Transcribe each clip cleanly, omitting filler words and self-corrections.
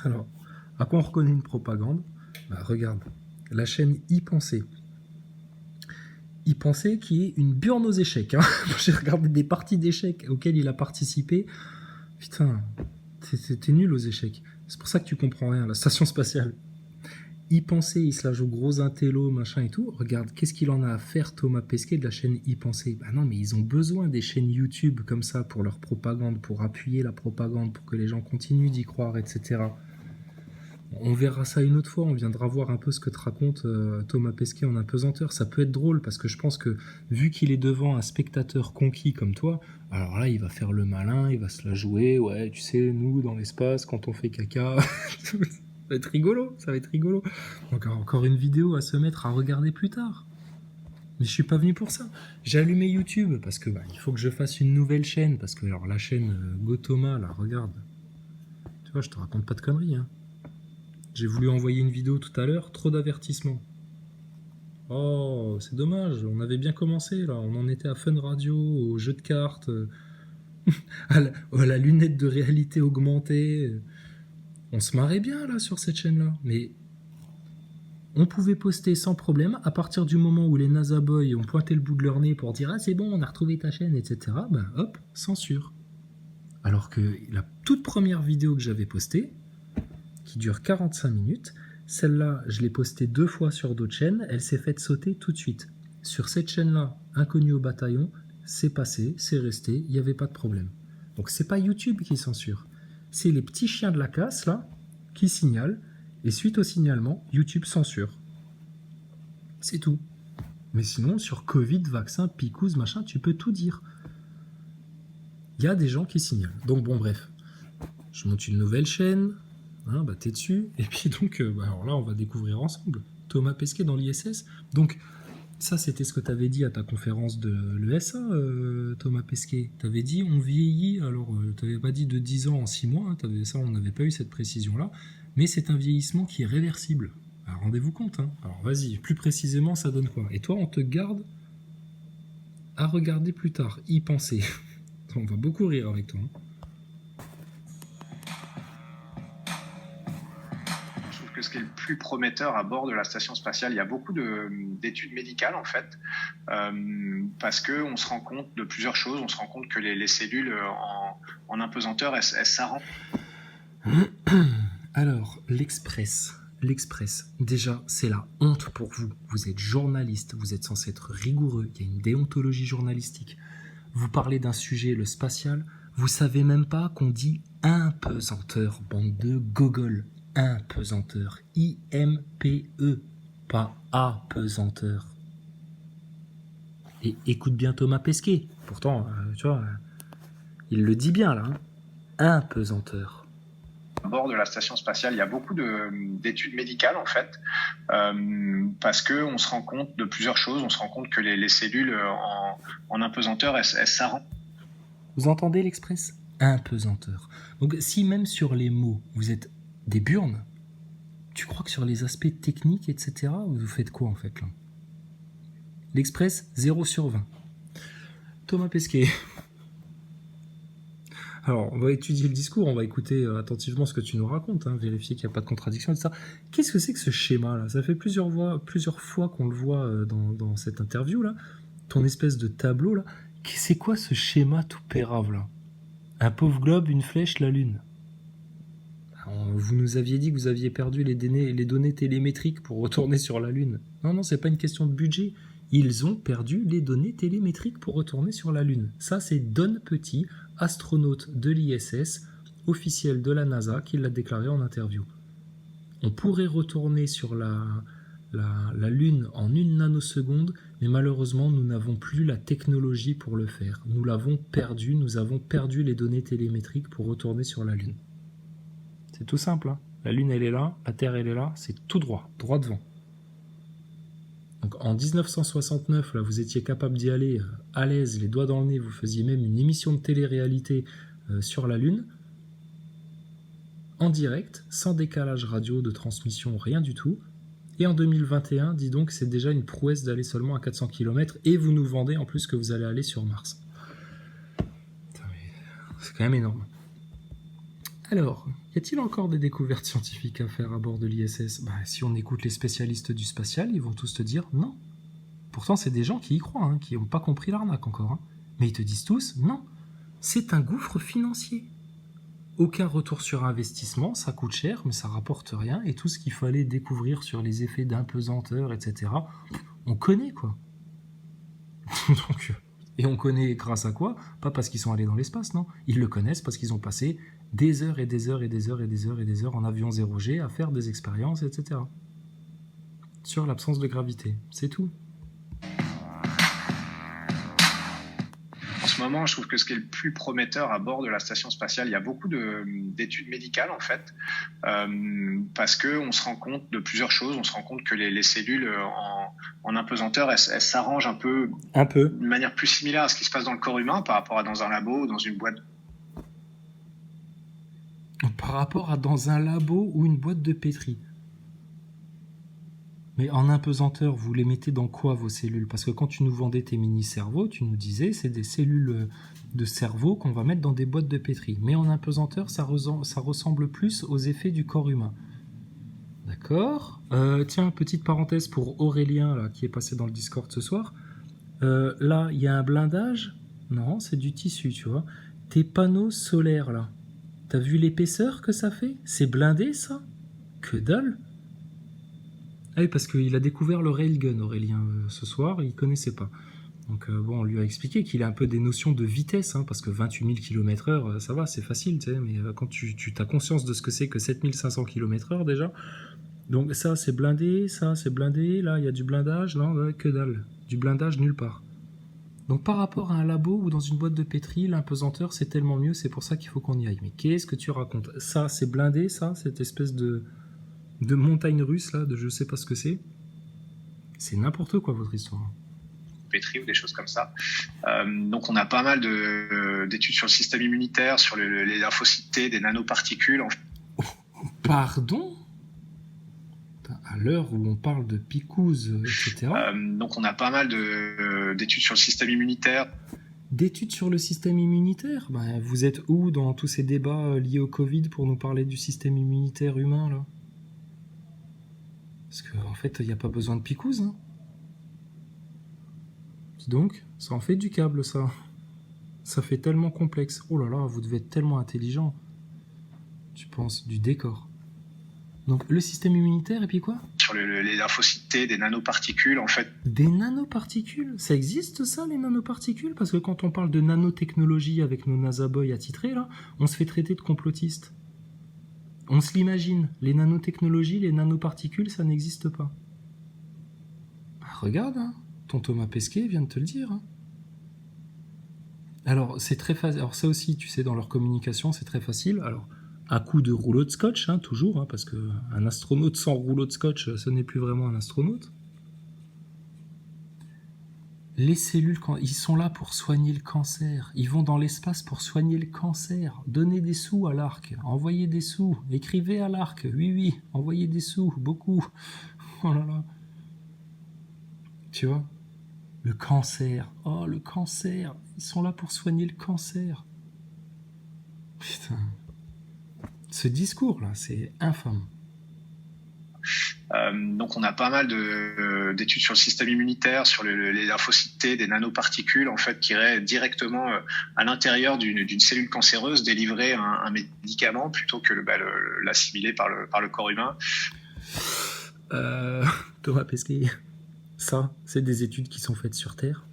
Alors, à quoi on reconnaît une propagande? Bah, regarde, la chaîne Y-Penser. Y-Penser qui est une burne aux échecs. Hein. J'ai regardé des parties d'échecs auxquelles il a participé. Putain, t'es nul aux échecs. C'est pour ça que tu comprends rien, la station spatiale. Y-Penser, il se la joue gros intello, machin et tout. Regarde, qu'est-ce qu'il en a à faire, Thomas Pesquet, de la chaîne Y-Penser? Bah non, mais ils ont besoin des chaînes YouTube comme ça pour leur propagande, pour appuyer la propagande, pour que les gens continuent d'y croire, etc. On verra ça une autre fois, on viendra voir un peu ce que te raconte Thomas Pesquet en apesanteur. Ça peut être drôle parce que je pense que vu qu'il est devant un spectateur conquis comme toi, alors là il va faire le malin, il va se la jouer, ouais tu sais, nous dans l'espace quand on fait caca, ça va être rigolo, ça va être rigolo. Donc encore une vidéo à se mettre à regarder plus tard. Mais je suis pas venu pour ça. J'ai allumé YouTube parce que il faut que je fasse une nouvelle chaîne parce que alors la chaîne GoThomas là, regarde. Tu vois, je te raconte pas de conneries hein. J'ai voulu envoyer une vidéo tout à l'heure, trop d'avertissements. Oh, c'est dommage, on avait bien commencé là, on en était à Fun Radio, au jeu de cartes, à la lunette de réalité augmentée. On se marrait bien là sur cette chaîne-là, mais on pouvait poster sans problème à partir du moment où les NASA Boys ont pointé le bout de leur nez pour dire ah c'est bon, on a retrouvé ta chaîne, etc. Ben hop, censure. Alors que la toute première vidéo que j'avais postée, qui dure 45 minutes. Celle-là, je l'ai postée 2 fois sur d'autres chaînes, elle s'est faite sauter tout de suite. Sur cette chaîne-là, Inconnu au bataillon, c'est passé, c'est resté, il n'y avait pas de problème. Donc c'est pas YouTube qui censure, c'est les petits chiens de la casse, là, qui signalent, et suite au signalement, YouTube censure. C'est tout. Mais sinon, sur Covid, vaccin, picouse, machin, tu peux tout dire. Il y a des gens qui signalent. Donc bon, bref. Je monte une nouvelle chaîne, hein, bah t'es dessus, et puis donc, alors là, on va découvrir ensemble Thomas Pesquet dans l'ISS. Donc, ça, c'était ce que t'avais dit à ta conférence de l'ESA, Thomas Pesquet. T'avais dit, on vieillit, alors, t'avais pas dit de 10 ans en 6 mois, hein, ça, on n'avait pas eu cette précision-là, mais c'est un vieillissement qui est réversible. Alors, rendez-vous compte, hein. Alors, vas-y, plus précisément, ça donne quoi? Et toi, on te garde à regarder plus tard, y penser. On va beaucoup rire avec toi, hein. Que ce qui est le plus prometteur à bord de la station spatiale, il y a beaucoup d'études médicales en fait, parce qu'on se rend compte de plusieurs choses. On se rend compte que les cellules en apesanteur, elles s'arrangent. Alors, l'Express, déjà, c'est la honte pour vous. Vous êtes journaliste, vous êtes censé être rigoureux, il y a une déontologie journalistique. Vous parlez d'un sujet, le spatial, vous savez même pas qu'on dit impesanteur, bande de gogoles. Impesanteur, I-M-P-E, pas apesanteur. Et écoute bien Thomas Pesquet, pourtant, tu vois, il le dit bien là, hein. Impesanteur. À bord de la station spatiale, il y a beaucoup d'études médicales en fait, parce qu'on se rend compte de plusieurs choses. On se rend compte que les cellules en impesanteur, elles s'arrangent. Vous entendez l'Express? Impesanteur. Donc si même sur les mots, vous êtes des burnes, tu crois que sur les aspects techniques, etc., vous faites quoi en fait là? L'Express, 0 sur 20. Thomas Pesquet. Alors, on va étudier le discours, on va écouter attentivement ce que tu nous racontes, hein, vérifier qu'il n'y a pas de contradiction, etc. Qu'est-ce que c'est que ce schéma-là? Ça fait plusieurs fois qu'on le voit dans cette interview-là. Ton espèce de tableau-là. C'est quoi ce schéma tout pérave, là? Un pauvre globe, une flèche, la lune. Vous nous aviez dit que vous aviez perdu les données télémétriques pour retourner sur la Lune. Non, c'est pas une question de budget. Ils ont perdu les données télémétriques pour retourner sur la Lune. Ça, c'est Don Petit, astronaute de l'ISS, officiel de la NASA, qui l'a déclaré en interview. On pourrait retourner sur la Lune en 1 nanoseconde, mais malheureusement, nous n'avons plus la technologie pour le faire. Nous l'avons perdu, nous avons perdu les données télémétriques pour retourner sur la Lune. C'est tout simple, hein. La Lune elle est là, la Terre elle est là, c'est tout droit devant. Donc en 1969, là, vous étiez capable d'y aller à l'aise, les doigts dans le nez, vous faisiez même une émission de télé-réalité sur la Lune, en direct, sans décalage radio de transmission, rien du tout. Et en 2021, dis donc, c'est déjà une prouesse d'aller seulement à 400 km, et vous nous vendez en plus que vous allez aller sur Mars. C'est quand même énorme. Alors, y a-t-il encore des découvertes scientifiques à faire à bord de l'ISS? Si on écoute les spécialistes du spatial, ils vont tous te dire non. Pourtant, c'est des gens qui y croient, hein, qui n'ont pas compris l'arnaque encore. Hein. Mais ils te disent tous non. C'est un gouffre financier. Aucun retour sur investissement, ça coûte cher, mais ça rapporte rien. Et tout ce qu'il fallait découvrir sur les effets d'impesanteur, etc., on connaît, quoi. Et on connaît grâce à quoi? Pas parce qu'ils sont allés dans l'espace, non. Ils le connaissent parce qu'ils ont passé des heures et des heures et des heures et des heures et des heures en avion 0G à faire des expériences, etc. Sur l'absence de gravité. C'est tout. En ce moment, je trouve que ce qui est le plus prometteur à bord de la station spatiale, il y a beaucoup d'études médicales en fait, parce que on se rend compte de plusieurs choses. On se rend compte que les cellules en apesanteur, elles s'arrangent un peu d'une manière plus similaire à ce qui se passe dans le corps humain par rapport à dans un labo ou dans une boîte. Par rapport à dans un labo ou une boîte de pétri. Mais en apesanteur, vous les mettez dans quoi vos cellules? Parce que quand tu nous vendais tes mini-cerveaux, tu nous disais c'est des cellules de cerveau qu'on va mettre dans des boîtes de pétri. Mais en apesanteur, ça ressemble plus aux effets du corps humain. D'accord. Tiens, petite parenthèse pour Aurélien là, qui est passé dans le Discord ce soir. Là, il y a un blindage. Non, c'est du tissu, tu vois. Tes panneaux solaires là, t'as vu l'épaisseur que ça fait? C'est blindé ça? Que dalle! Ah oui, parce qu'il a découvert le railgun, Aurélien, ce soir, il ne connaissait pas. Donc bon, on lui a expliqué qu'il a un peu des notions de vitesse, hein, parce que 28 000 km/h, ça va, c'est facile, tu sais, mais quand tu as conscience de ce que c'est que 7500 km/h déjà, donc ça c'est blindé, là il y a du blindage, non, que dalle, du blindage nulle part. Donc par rapport à un labo ou dans une boîte de pétri, l'impesanteur c'est tellement mieux, c'est pour ça qu'il faut qu'on y aille. Mais qu'est-ce que tu racontes? Ça c'est blindé, ça, cette espèce de montagne russe là, de je sais pas ce que c'est. C'est n'importe quoi votre histoire. Pétri ou des choses comme ça. Donc on a pas mal d'études sur le système immunitaire, sur les lymphocytes T, des nanoparticules. Pardon? À l'heure où on parle de picouse, etc. Donc on a pas mal d'études sur le système immunitaire. D'études sur le système immunitaire? Vous êtes où dans tous ces débats liés au Covid pour nous parler du système immunitaire humain là? Parce qu'en fait, il n'y a pas besoin de picouse. Hein. Dis donc, ça en fait du câble, ça. Ça fait tellement complexe. Oh là là, vous devez être tellement intelligent. Tu penses du décor. Donc, le système immunitaire, et puis quoi? Sur les lymphocytes T, des nanoparticules, en fait. Des nanoparticules? Ça existe, ça, les nanoparticules? Parce que quand on parle de nanotechnologie avec nos NASA Boys attitrés, là, on se fait traiter de complotistes. On se l'imagine, les nanotechnologies, les nanoparticules, ça n'existe pas. Regarde, hein, ton Thomas Pesquet vient de te le dire. Hein. Alors, c'est très facile. Alors, ça aussi, tu sais, dans leur communication, c'est très facile. Alors, à coup de rouleau de scotch, hein, toujours, hein, parce qu'un astronaute sans rouleau de scotch, ce n'est plus vraiment un astronaute. Les cellules, ils sont là pour soigner le cancer. Ils vont dans l'espace pour soigner le cancer. Donnez des sous à l'ARC. Envoyez des sous. Écrivez à l'ARC. Oui, envoyez des sous. Beaucoup. Oh là là. Tu vois? Le cancer. Oh, le cancer. Ils sont là pour soigner le cancer. Putain. Ce discours-là, c'est infâme. Donc on a pas mal d'études sur le système immunitaire, sur les lymphocytes T, des nanoparticules en fait qui iraient directement à l'intérieur d'une cellule cancéreuse délivrer un médicament plutôt que l'assimiler par le corps humain. Thomas Pesquet, ça, c'est des études qui sont faites sur Terre.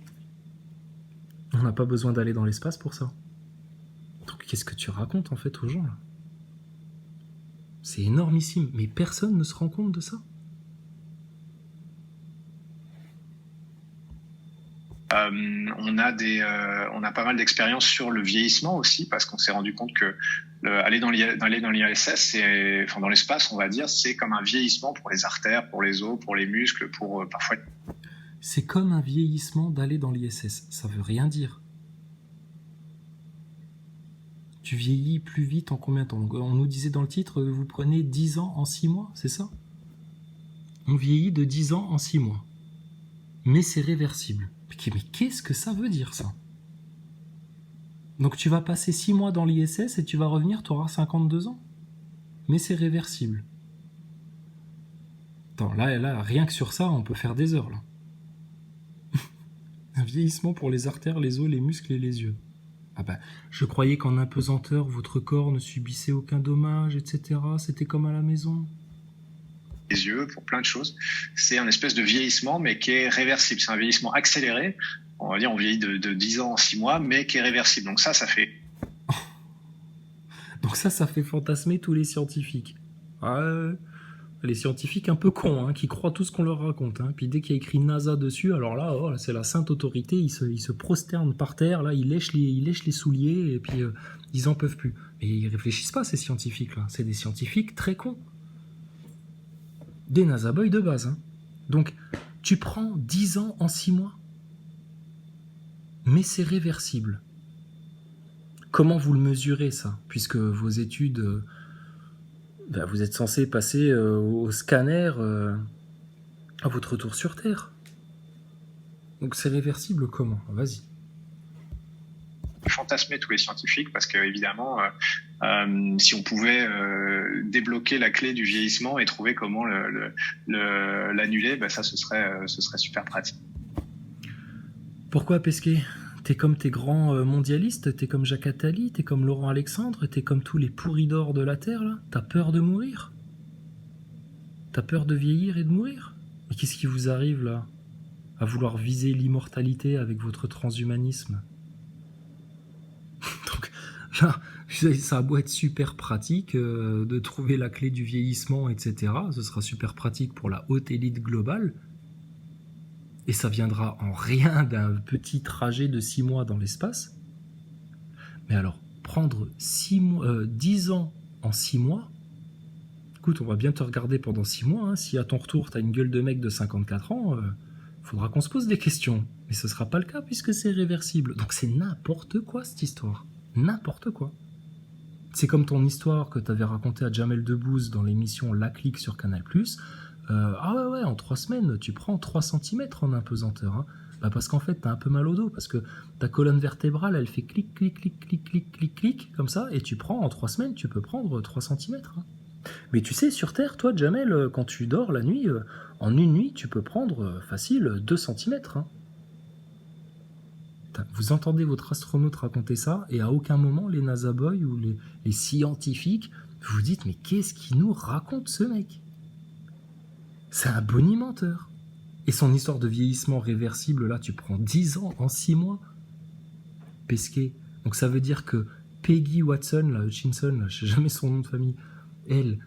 On n'a pas besoin d'aller dans l'espace pour ça. Donc qu'est-ce que tu racontes en fait aux gens là? C'est énormissime, mais personne ne se rend compte de ça. On a pas mal d'expériences sur le vieillissement aussi, parce qu'on s'est rendu compte que aller dans l'ISS, dans l'espace, on va dire, c'est comme un vieillissement pour les artères, pour les os, pour les muscles, pour parfois. C'est comme un vieillissement d'aller dans l'ISS. Ça veut rien dire. Tu vieillis plus vite en combien de temps? On nous disait dans le titre, vous prenez 10 ans en 6 mois, c'est ça? On vieillit de 10 ans en 6 mois. Mais c'est réversible. Mais qu'est-ce que ça veut dire, ça? Donc tu vas passer 6 mois dans l'ISS et tu vas revenir, tu auras 52 ans. Mais c'est réversible. Attends, là, rien que sur ça, on peut faire des heures, là. Un vieillissement pour les artères, les os, les muscles et les yeux. Ah ben, je croyais qu'en apesanteur, votre corps ne subissait aucun dommage, etc. C'était comme à la maison. Les yeux, pour plein de choses. C'est un espèce de vieillissement, mais qui est réversible. C'est un vieillissement accéléré. On va dire, on vieillit de 10 ans en 6 mois, mais qui est réversible. Donc ça fait... Donc ça fait fantasmer tous les scientifiques. Les scientifiques un peu cons, hein, qui croient tout ce qu'on leur raconte. Hein. Puis dès qu'il y a écrit NASA dessus, alors là, oh, c'est la sainte autorité, ils se prosternent par terre, là, ils lèchent les souliers, et puis ils en peuvent plus. Mais ils réfléchissent pas, ces scientifiques-là. C'est des scientifiques très cons. Des NASA boys de base. Hein. Donc, tu prends 10 ans en 6 mois. Mais c'est réversible. Comment vous le mesurez, ça? Puisque vos études... vous êtes censé passer au scanner à votre retour sur Terre. Donc c'est réversible comment? Vas-y. Fantasmer tous les scientifiques parce que évidemment, si on pouvait débloquer la clé du vieillissement et trouver comment l'annuler, ça ce serait super pratique. Pourquoi Pesquet? T'es comme tes grands mondialistes, t'es comme Jacques Attali, t'es comme Laurent Alexandre, t'es comme tous les pourris d'or de la Terre, là. T'as peur de mourir? T'as peur de vieillir et de mourir? Mais qu'est-ce qui vous arrive, là? À vouloir viser l'immortalité avec votre transhumanisme? Donc, là, ça a beau être super pratique de trouver la clé du vieillissement, etc. Ce sera super pratique pour la haute élite globale. Et ça viendra en rien d'un petit trajet de 6 mois dans l'espace. Mais alors, prendre 10 ans en 6 mois, écoute, on va bien te regarder pendant 6 mois. Hein. Si à ton retour, t'as une gueule de mec de 54 ans, faudra qu'on se pose des questions. Mais ce sera pas le cas puisque c'est réversible. Donc c'est n'importe quoi cette histoire. N'importe quoi. C'est comme ton histoire que t'avais racontée à Jamel Debbouze dans l'émission La Clique sur Canal+. Ouais, en 3 semaines, tu prends 3 cm en apesanteur. Hein. Parce qu'en fait, t'as un peu mal au dos, parce que ta colonne vertébrale, elle fait clic, clic, clic, clic, clic, clic, clic, comme ça, et tu prends, en 3 semaines, tu peux prendre 3 cm. Hein. Mais tu sais, sur Terre, toi, Jamel, quand tu dors la nuit, en une nuit, tu peux prendre facile 2 cm. Hein. Vous entendez votre astronaute raconter ça, et à aucun moment, les NASA boys ou les scientifiques, vous vous dites, mais qu'est-ce qu'il nous raconte, ce mec? C'est un bonimenteur. Et son histoire de vieillissement réversible, là, tu prends 10 ans en 6 mois. Pesquet. Donc ça veut dire que Peggy Watson, là, Hutchinson, là, je sais jamais son nom de famille, elle,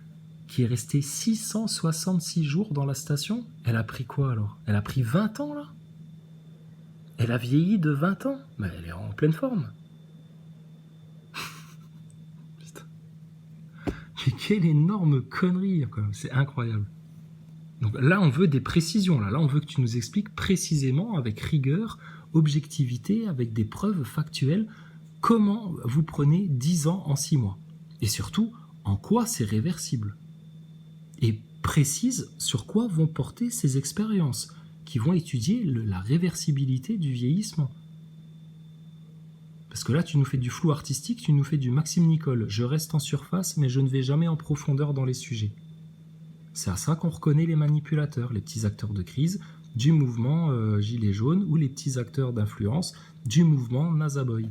qui est restée 666 jours dans la station, elle a pris quoi alors? Elle a pris 20 ans, là? Elle a vieilli de 20 ans? Mais elle est en pleine forme. Putain. Mais quelle énorme connerie, quoi. C'est incroyable. Donc là, on veut des précisions. Là, on veut que tu nous expliques précisément, avec rigueur, objectivité, avec des preuves factuelles, comment vous prenez 10 ans en 6 mois. Et surtout, en quoi c'est réversible. Et précise sur quoi vont porter ces expériences, qui vont étudier la réversibilité du vieillissement. Parce que là, tu nous fais du flou artistique, tu nous fais du Maxime Nicole. Je reste en surface, mais je ne vais jamais en profondeur dans les sujets. C'est à ça qu'on reconnaît les manipulateurs, les petits acteurs de crise du mouvement Gilets jaunes ou les petits acteurs d'influence du mouvement NASA Boy.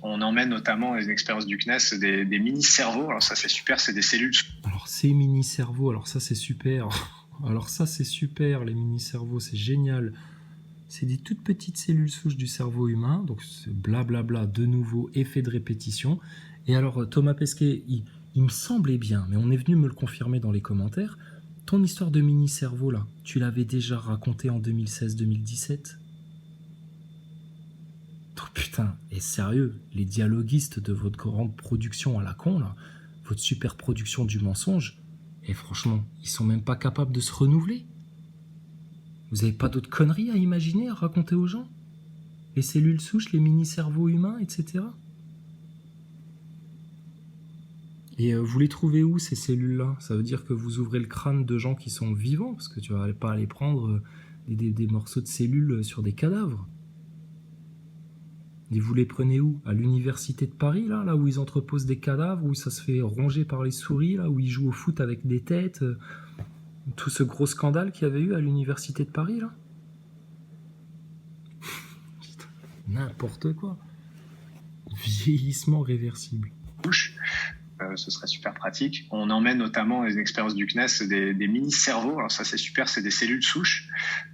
On emmène notamment les expériences du CNES des mini-cerveaux. Alors ça, c'est super, c'est des cellules. Alors ces mini-cerveaux, alors ça, c'est super. Alors ça, c'est super, les mini-cerveaux, c'est génial. C'est des toutes petites cellules souches du cerveau humain, donc c'est blablabla, de nouveau, effet de répétition. Et alors, Thomas Pesquet, il me semblait bien, mais on est venu me le confirmer dans les commentaires, ton histoire de mini-cerveau, là, tu l'avais déjà racontée en 2016-2017 ? Oh putain, et sérieux, les dialoguistes de votre grande production à la con, là, votre super production du mensonge, et franchement, ils sont même pas capables de se renouveler. Vous avez pas d'autres conneries à imaginer, à raconter aux gens ? Les cellules souches, les mini-cerveaux humains, etc. Et vous les trouvez où, ces cellules-là ? Ça veut dire que vous ouvrez le crâne de gens qui sont vivants, parce que tu vas pas aller prendre des morceaux de cellules sur des cadavres. Et vous les prenez où? À l'université de Paris, là où ils entreposent des cadavres, où ça se fait ronger par les souris, là où ils jouent au foot avec des têtes, tout ce gros scandale qu'il y avait eu à l'université de Paris, là. Putain, n'importe quoi. Vieillissement réversible. Ce serait super pratique. On emmène notamment une expérience du CNES des mini-cerveaux. Alors ça, c'est super, c'est des cellules souches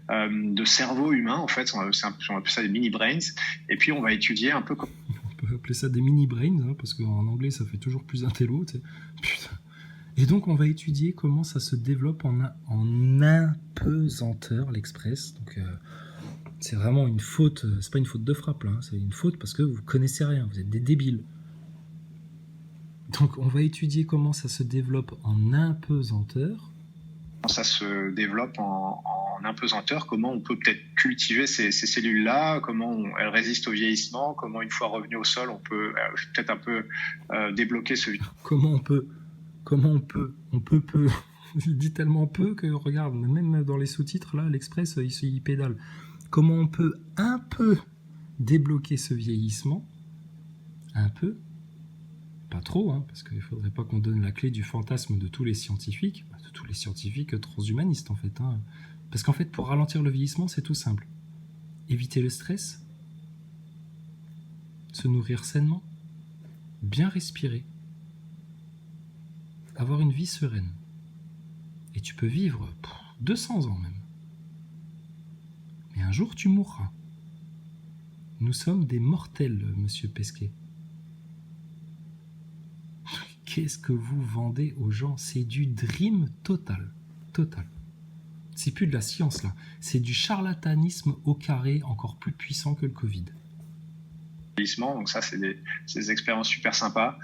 de cerveau humain, en fait. On appelle ça des mini-brains. Et puis, on va étudier un peu... On peut appeler ça des mini-brains, hein, parce qu'en anglais, ça fait toujours plus intello. Putain. Et donc, on va étudier comment ça se développe en apesanteur, l'express. Donc, c'est vraiment une faute. C'est pas une faute de frappe, là. Hein, c'est une faute parce que vous connaissez rien. Vous êtes des débiles. Donc, on va étudier comment ça se développe en apesanteur. Ça se développe en apesanteur, comment on peut peut-être cultiver ces cellules-là, comment elles résistent au vieillissement, comment une fois revenues au sol, on peut peut-être un peu débloquer ce... Comment on peut il dit tellement peu que, regarde, même dans les sous-titres, là, l'Express, il pédale. Comment on peut un peu débloquer ce vieillissement? Un peu. Pas trop, hein, parce qu'il ne faudrait pas qu'on donne la clé du fantasme de tous les scientifiques transhumanistes, en fait. Hein. Parce qu'en fait, pour ralentir le vieillissement, c'est tout simple. Éviter le stress, se nourrir sainement, bien respirer, avoir une vie sereine. Et tu peux vivre 200 ans même. Mais un jour, tu mourras. Nous sommes des mortels, monsieur Pesquet. Qu'est-ce que vous vendez aux gens? C'est du dream total. Total. C'est plus de la science, là. C'est du charlatanisme au carré, encore plus puissant que le Covid. Donc ça, c'est des expériences super sympas.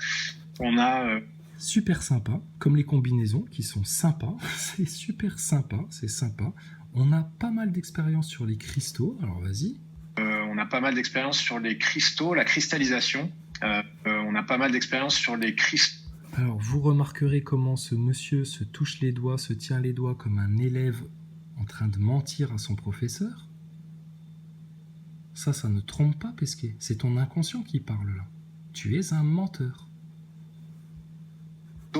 On a... Super sympa, comme les combinaisons qui sont sympas. C'est super sympa, c'est sympa. On a pas mal d'expériences sur les cristaux, alors vas-y. On a pas mal d'expériences sur les cristaux, la cristallisation. On a pas mal d'expériences sur les cristaux. Alors, vous remarquerez comment ce monsieur se touche les doigts, se tient les doigts comme un élève en train de mentir à son professeur. Ça ne trompe pas, Pesquet. C'est ton inconscient qui parle là. Tu es un menteur.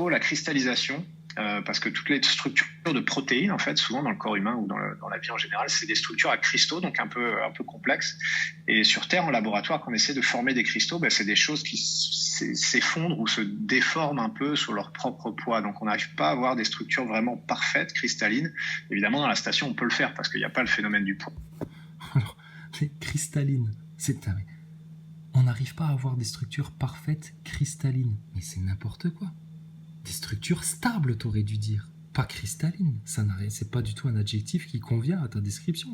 La cristallisation, parce que toutes les structures de protéines, en fait, souvent dans le corps humain ou dans la vie en général, c'est des structures à cristaux, donc un peu complexes. Et sur Terre, en laboratoire, quand on essaie de former des cristaux, c'est des choses qui s'effondrent ou se déforment un peu sous leur propre poids. Donc on n'arrive pas à avoir des structures vraiment parfaites, cristallines. Évidemment, dans la station, on peut le faire parce qu'il n'y a pas le phénomène du poids. Alors, c'est cristalline. On n'arrive pas à avoir des structures parfaites, cristallines. Mais c'est n'importe quoi. Des structures stables, t'aurais dû dire. Pas cristallines. C'est pas du tout un adjectif qui convient à ta description.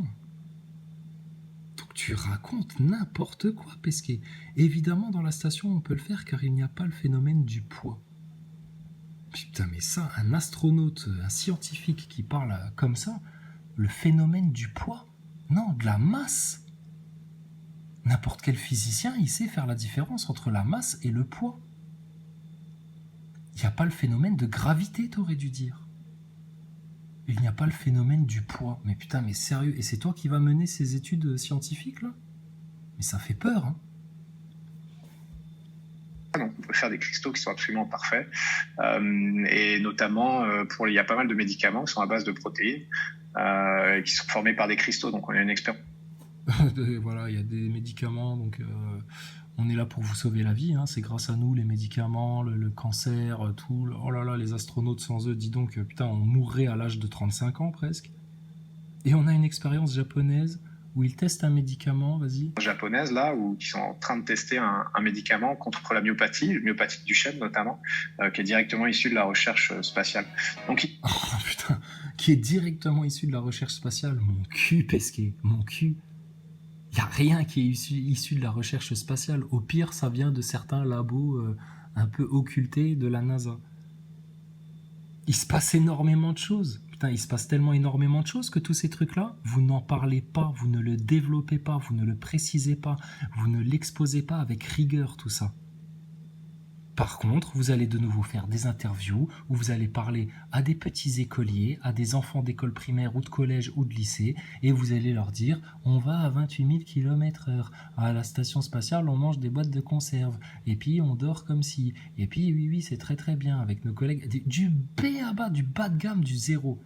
Donc tu racontes n'importe quoi, Pesquet. Évidemment, dans la station, on peut le faire car il n'y a pas le phénomène du poids. Putain, mais ça, un astronaute, un scientifique qui parle comme ça, le phénomène du poids? Non, de la masse. N'importe quel physicien, il sait faire la différence entre la masse et le poids. Il n'y a pas le phénomène de gravité, t'aurais dû dire. Il n'y a pas le phénomène du poids. Mais putain, mais sérieux, et c'est toi qui vas mener ces études scientifiques, là? Mais ça fait peur, hein. Donc on peut faire des cristaux qui sont absolument parfaits. Et notamment, il y a pas mal de médicaments qui sont à base de protéines, qui sont formés par des cristaux. Donc on a une expérience. Voilà, il y a des médicaments, donc... on est là pour vous sauver la vie, hein. C'est grâce à nous, les médicaments, le cancer, tout. Oh là là, les astronautes sans eux, dis donc, putain, on mourrait à l'âge de 35 ans presque. Et on a une expérience japonaise où ils testent un médicament, vas-y. Japonaise, là, où ils sont en train de tester un médicament contre la myopathie de Duchenne notamment, qui est directement issu de la recherche spatiale. Donc, oh putain, qui est directement issu de la recherche spatiale. Mon cul, Pesquet, mon cul. Il n'y a rien qui est issu de la recherche spatiale. Au pire, ça vient de certains labos un peu occultés de la NASA. Il se passe énormément de choses. Putain, il se passe tellement énormément de choses que tous ces trucs-là, vous n'en parlez pas, vous ne le développez pas, vous ne le précisez pas, vous ne l'exposez pas avec rigueur, tout ça. Par contre, vous allez de nouveau faire des interviews où vous allez parler à des petits écoliers, à des enfants d'école primaire ou de collège ou de lycée, et vous allez leur dire on va à 28 000 km/h. À la station spatiale, on mange des boîtes de conserve. Et puis, on dort comme si. Et puis, oui, c'est très très bien avec nos collègues. Du B à bas, du bas de gamme, du zéro.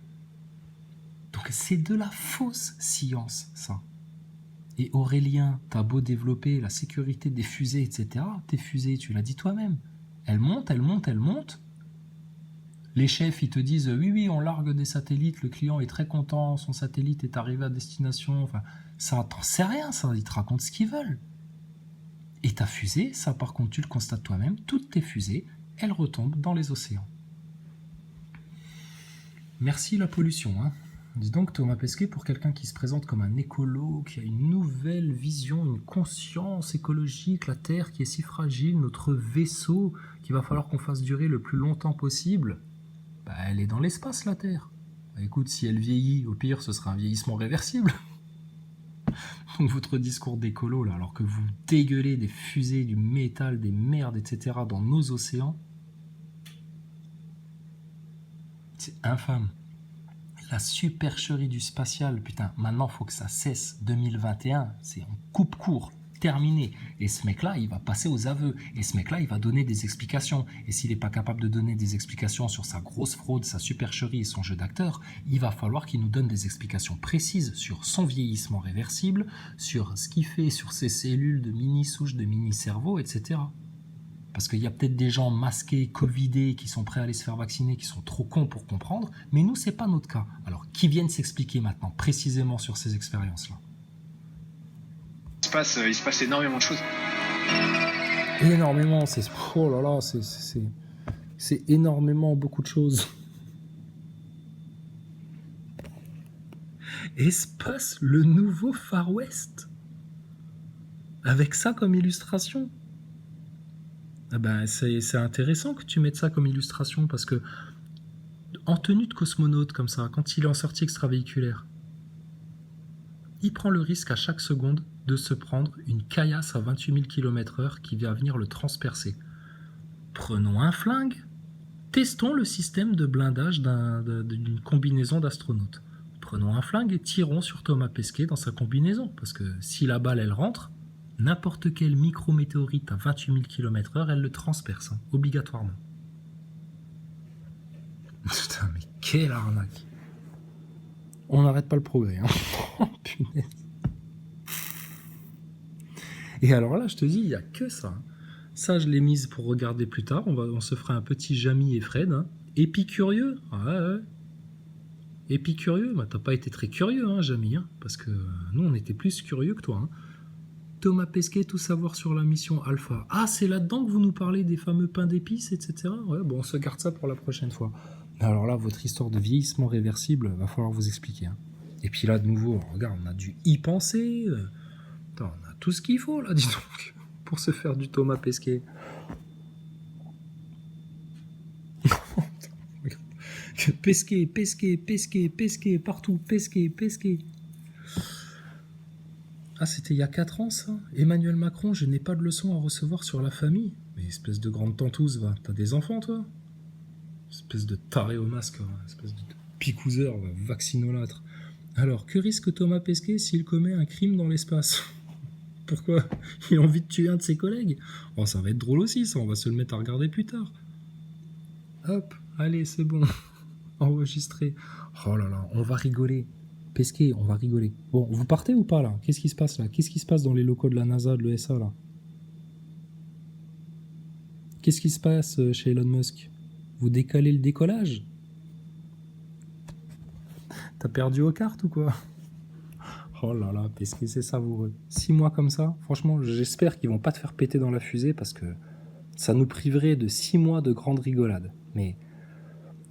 Donc, c'est de la fausse science, ça. Et Aurélien, t'as beau développer la sécurité des fusées, etc. Tes fusées, tu l'as dit toi-même. Elles montent. Les chefs, ils te disent oui, on largue des satellites, le client est très content, son satellite est arrivé à destination. Enfin, ça, t'en sais rien, ça, ils te racontent ce qu'ils veulent. Et ta fusée, ça par contre, tu le constates toi-même, toutes tes fusées, elles retombent dans les océans. Merci la pollution, hein. Dis donc Thomas Pesquet, pour quelqu'un qui se présente comme un écolo, qui a une nouvelle vision, une conscience écologique, la Terre qui est si fragile, notre vaisseau qu'il va falloir qu'on fasse durer le plus longtemps possible, elle est dans l'espace la Terre. Écoute, si elle vieillit, au pire ce sera un vieillissement réversible. Donc votre discours d'écolo, là, alors que vous dégueulez des fusées, du métal, des merdes, etc. dans nos océans, c'est infâme. La supercherie du spatial, putain, maintenant faut que ça cesse. 2021, c'est on coupe court, terminé. Et ce mec-là, il va passer aux aveux. Et ce mec-là, il va donner des explications. Et s'il n'est pas capable de donner des explications sur sa grosse fraude, sa supercherie et son jeu d'acteur, il va falloir qu'il nous donne des explications précises sur son vieillissement réversible, sur ce qu'il fait sur ses cellules de mini-souches, de mini-cerveau, etc. Parce qu'il y a peut-être des gens masqués, covidés, qui sont prêts à aller se faire vacciner, qui sont trop cons pour comprendre, mais nous, c'est pas notre cas. Alors, qui viennent s'expliquer maintenant, précisément sur ces expériences-là ? Il se passe énormément de choses. Énormément, oh là là, c'est énormément beaucoup de choses. Et se passe le nouveau Far West. Avec ça comme illustration. C'est intéressant que tu mettes ça comme illustration parce que en tenue de cosmonaute comme ça, quand il est en sortie extravéhiculaire, il prend le risque à chaque seconde de se prendre une caillasse à 28 000 km/h qui va venir le transpercer. Prenons un flingue, testons le système de blindage d'une combinaison d'astronautes. Prenons un flingue et tirons sur Thomas Pesquet dans sa combinaison, parce que si la balle elle rentre, n'importe quelle micrométéorite à 28 000 km/h, elle le transperce, hein, obligatoirement. Putain, mais quelle arnaque! On n'arrête pas le progrès, hein. Oh, punaise. Et alors là, je te dis, il n'y a que ça. Ça, je l'ai mise pour regarder plus tard. On se fera un petit Jamy et Fred. Hein. Épicurieux. Ouais. Épicurieux. T'as pas été très curieux, hein, Jamy. Hein, parce que nous, on était plus curieux que toi. Hein. Thomas Pesquet, tout savoir sur la mission Alpha. Ah, c'est là-dedans que vous nous parlez des fameux pains d'épices, etc. Ouais, bon, on se garde ça pour la prochaine fois. Alors là, votre histoire de vieillissement réversible, va falloir vous expliquer. Hein. Et puis là, de nouveau, regarde, on a dû y penser. On a tout ce qu'il faut, là, dis donc, pour se faire du Thomas Pesquet. Pesquet, partout, Pesquet. Ah, c'était il y a 4 ans, ça. Emmanuel Macron, je n'ai pas de leçon à recevoir sur la famille. Mais espèce de grande tentouse, va. T'as des enfants, toi ? Espèce de taré au masque, espèce de picouseur, vaccinolâtre. Alors, que risque Thomas Pesquet s'il commet un crime dans l'espace ? Pourquoi ? Il a envie de tuer un de ses collègues ? Oh, ça va être drôle aussi, ça, on va se le mettre à regarder plus tard. Hop, allez, c'est bon. Enregistré. Oh là là, on va rigoler. Pesquet, on va rigoler. Bon, vous partez ou pas, là ? Qu'est-ce qui se passe, là ? Qu'est-ce qui se passe dans les locaux de la NASA, de l'ESA, là ? Qu'est-ce qui se passe chez Elon Musk ? Vous décalez le décollage ? T'as perdu aux cartes ou quoi ? Oh là là, Pesquet, c'est savoureux. 6 mois comme ça, franchement, j'espère qu'ils vont pas te faire péter dans la fusée parce que ça nous priverait de 6 mois de grande rigolade. Mais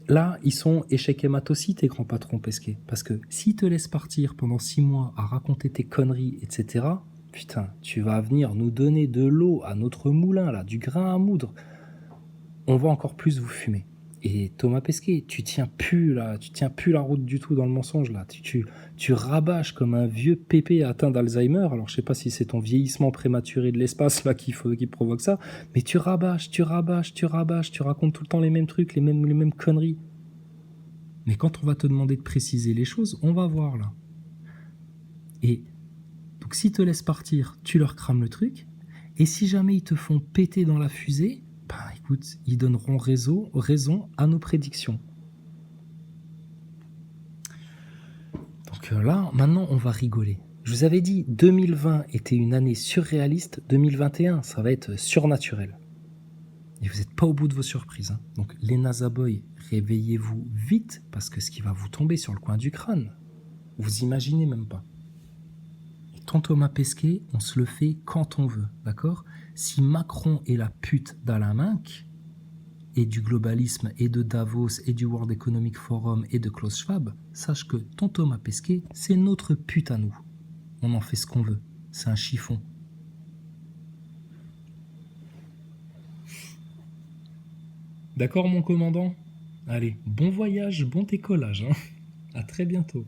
là, ils sont échec et mat aussi, tes grands patrons, Pesquet. Parce que s'ils te laissent partir pendant 6 mois à raconter tes conneries, etc., putain, tu vas venir nous donner de l'eau à notre moulin, là, du grain à moudre. On va encore plus vous fumer. Et Thomas Pesquet, tu tiens plus la route du tout dans le mensonge là. Tu rabâches comme un vieux pépé atteint d'Alzheimer. Alors je sais pas si c'est ton vieillissement prématuré de l'espace là qui provoque ça, mais tu racontes tout le temps les mêmes trucs, les mêmes conneries. Mais quand on va te demander de préciser les choses, on va voir là. Et donc s'ils te laissent partir, tu leur crames le truc. Et si jamais ils te font péter dans la fusée, bah écoute, ils donneront raison à nos prédictions. Donc là, maintenant, on va rigoler. Je vous avais dit, 2020 était une année surréaliste, 2021, ça va être surnaturel. Et vous n'êtes pas au bout de vos surprises. Hein. Donc les NASA Boys, réveillez-vous vite, parce que ce qui va vous tomber sur le coin du crâne, vous imaginez même pas. Et ton Thomas Pesquet, on se le fait quand on veut, d'accord ? Si Macron est la pute d'Alain Minc, et du globalisme, et de Davos, et du World Economic Forum, et de Klaus Schwab, sache que ton Thomas Pesquet, c'est notre pute à nous. On en fait ce qu'on veut. C'est un chiffon. D'accord, mon commandant ? Allez, bon voyage, bon décollage. Hein. À très bientôt.